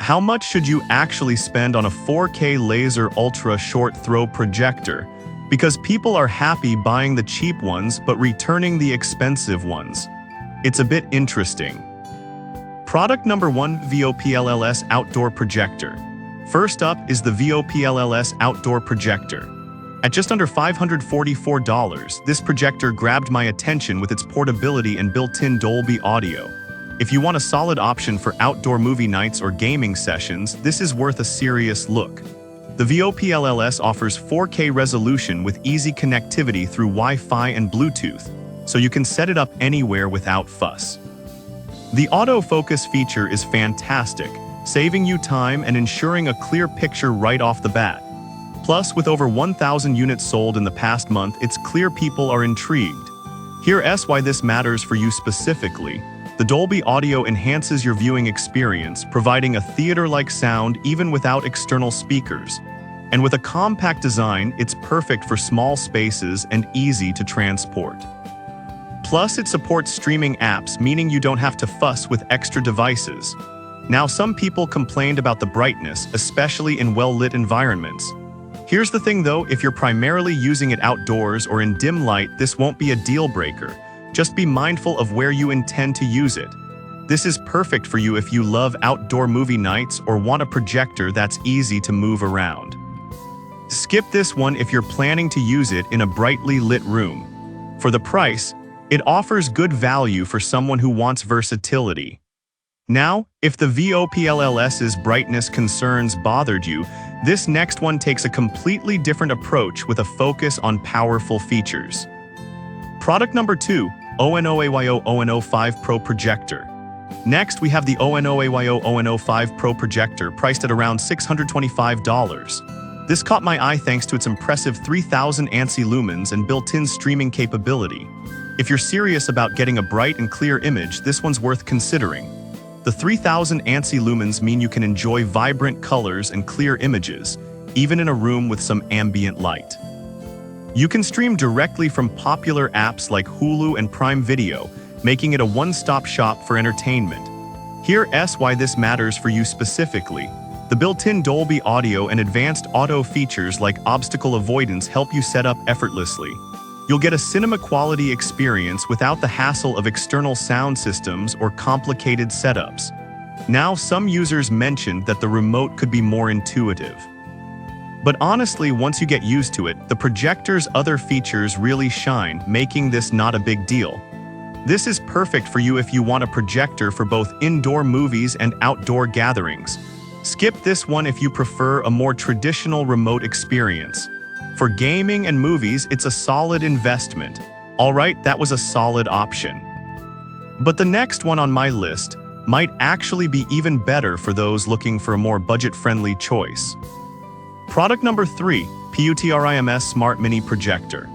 how much should you actually spend on a 4K laser ultra short throw projector? Because people are happy buying the cheap ones but returning the expensive ones. It's a bit interesting. Product number 1, VOPLLS Outdoor Projector. First up is the VOPLLS Outdoor Projector. At just under $544, this projector grabbed my attention with its portability and built-in Dolby audio. If you want a solid option for outdoor movie nights or gaming sessions, this is worth a serious look. The VOPLLS offers 4K resolution with easy connectivity through Wi-Fi and Bluetooth, so you can set it up anywhere without fuss. The autofocus feature is fantastic, saving you time and ensuring a clear picture right off the bat. Plus, with over 1,000 units sold in the past month, it's clear people are intrigued. Here's why this matters for you specifically. The Dolby audio enhances your viewing experience, providing a theater-like sound even without external speakers. And with a compact design, it's perfect for small spaces and easy to transport. Plus, it supports streaming apps, meaning you don't have to fuss with extra devices. Now, some people complained about the brightness, especially in well-lit environments. Here's the thing though, if you're primarily using it outdoors or in dim light, this won't be a deal breaker. Just be mindful of where you intend to use it. This is perfect for you if you love outdoor movie nights or want a projector that's easy to move around. Skip this one if you're planning to use it in a brightly lit room. For the price, it offers good value for someone who wants versatility. Now, if the VOPLLS's brightness concerns bothered you, this next one takes a completely different approach with a focus on powerful features. Product number 2, ONOAYO ONO5 Pro Projector. Next, we have the ONOAYO ONO5 Pro Projector, priced at around $625. This caught my eye thanks to its impressive 3000 ANSI lumens and built-in streaming capability. If you're serious about getting a bright and clear image, this one's worth considering. The 3000 ANSI lumens mean you can enjoy vibrant colors and clear images, even in a room with some ambient light. You can stream directly from popular apps like Hulu and Prime Video, making it a one-stop shop for entertainment. Here's why this matters for you specifically. The built-in Dolby audio and advanced auto features like obstacle avoidance help you set up effortlessly. You'll get a cinema-quality experience without the hassle of external sound systems or complicated setups. Now, some users mentioned that the remote could be more intuitive. But honestly, once you get used to it, the projector's other features really shine, making this not a big deal. This is perfect for you if you want a projector for both indoor movies and outdoor gatherings. Skip this one if you prefer a more traditional remote experience. For gaming and movies, it's a solid investment. Alright, that was a solid option. But the next one on my list might actually be even better for those looking for a more budget-friendly choice. Product number 3, PUTRIMS Smart Mini Projector.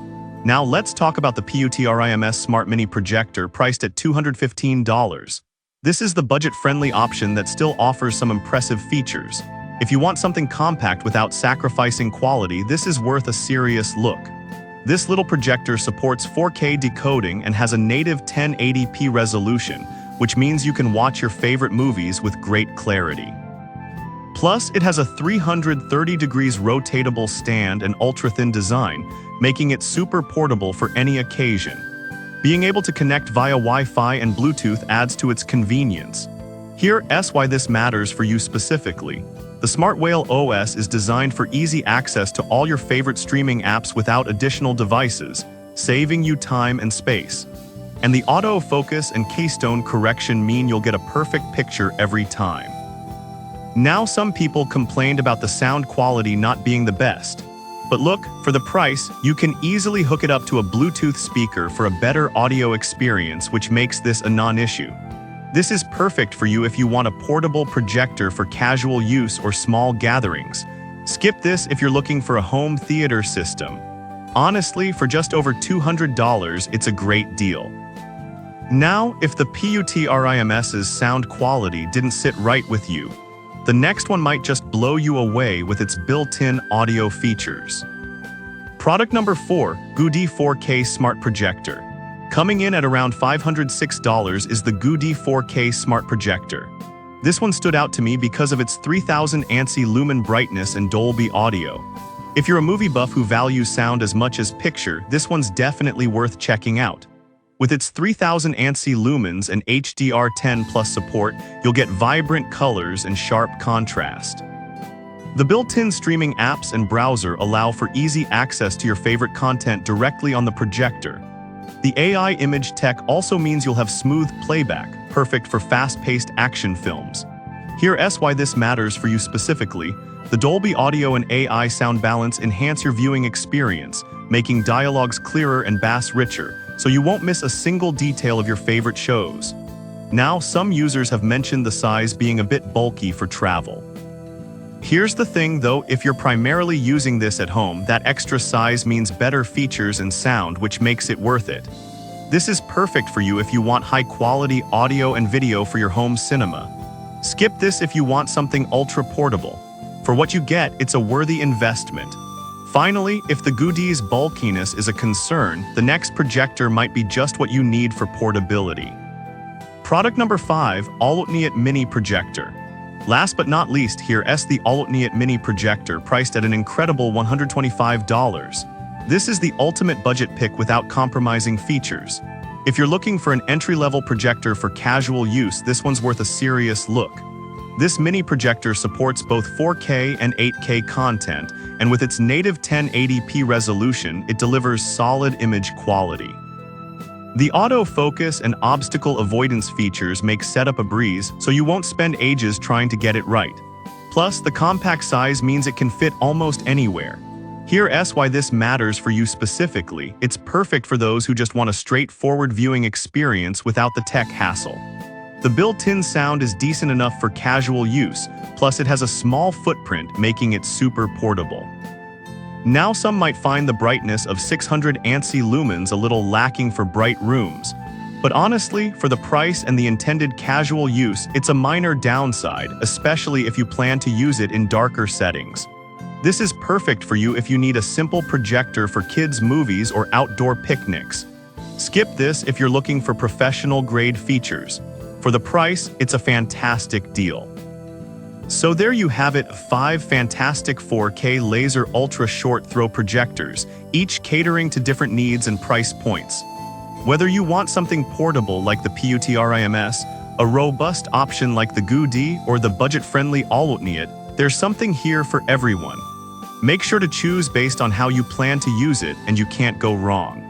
Now let's talk about the PUTRIMS Smart Mini Projector, priced at $215. This is the budget-friendly option that still offers some impressive features. If you want something compact without sacrificing quality, this is worth a serious look. This little projector supports 4K decoding and has a native 1080p resolution, which means you can watch your favorite movies with great clarity. Plus, it has a 330 degrees rotatable stand and ultra-thin design, making it super portable for any occasion. Being able to connect via Wi-Fi and Bluetooth adds to its convenience. Here's why this matters for you specifically. The Smart Whale OS is designed for easy access to all your favorite streaming apps without additional devices, saving you time and space. And the autofocus and keystone correction mean you'll get a perfect picture every time. Now, some people complained about the sound quality not being the best. But look, for the price, you can easily hook it up to a Bluetooth speaker for a better audio experience, which makes this a non-issue. This is perfect for you if you want a portable projector for casual use or small gatherings. Skip this if you're looking for a home theater system. Honestly, for just over $200, it's a great deal. Now, if the PUTRIMS's sound quality didn't sit right with you, the next one might just blow you away with its built-in audio features. Product number 4, Goody 4K Smart Projector. Coming in at around $506 is the Goody 4K Smart Projector. This one stood out to me because of its 3000 ANSI lumen brightness and Dolby audio. If you're a movie buff who values sound as much as picture, this one's definitely worth checking out. With its 3000 ANSI lumens and HDR10 plus support, you'll get vibrant colors and sharp contrast. The built-in streaming apps and browser allow for easy access to your favorite content directly on the projector. The AI image tech also means you'll have smooth playback, perfect for fast-paced action films. Here's why this matters for you specifically. The Dolby audio and AI sound balance enhance your viewing experience, making dialogues clearer and bass richer, so you won't miss a single detail of your favorite shows. Now, some users have mentioned the size being a bit bulky for travel. Here's the thing though, if you're primarily using this at home, that extra size means better features and sound, which makes it worth it. This is perfect for you if you want high-quality audio and video for your home cinema. Skip this if you want something ultra-portable. For what you get, it's a worthy investment. Finally, if the Goody's bulkiness is a concern, the next projector might be just what you need for portability. Product number 5, All-Outneat Mini Projector. Last but not least, here's the All-Outneat Mini Projector, priced at an incredible $125. This is the ultimate budget pick without compromising features. If you're looking for an entry-level projector for casual use, this one's worth a serious look. This mini projector supports both 4K and 8K content, and with its native 1080p resolution, it delivers solid image quality. The autofocus and obstacle avoidance features make setup a breeze, so you won't spend ages trying to get it right. Plus, the compact size means it can fit almost anywhere. Here's why this matters for you specifically. It's perfect for those who just want a straightforward viewing experience without the tech hassle. The built-in sound is decent enough for casual use, plus it has a small footprint, making it super portable. Now some might find the brightness of 600 ANSI lumens a little lacking for bright rooms. But honestly, for the price and the intended casual use, it's a minor downside, especially if you plan to use it in darker settings. This is perfect for you if you need a simple projector for kids' movies or outdoor picnics. Skip this if you're looking for professional-grade features. For the price, it's a fantastic deal. So there you have it, 5 fantastic 4K laser ultra short throw projectors, each catering to different needs and price points. Whether you want something portable like the PUTRIMS, a robust option like the Goody, or the budget-friendly All-Outneat, there's something here for everyone. Make sure to choose based on how you plan to use it, and you can't go wrong.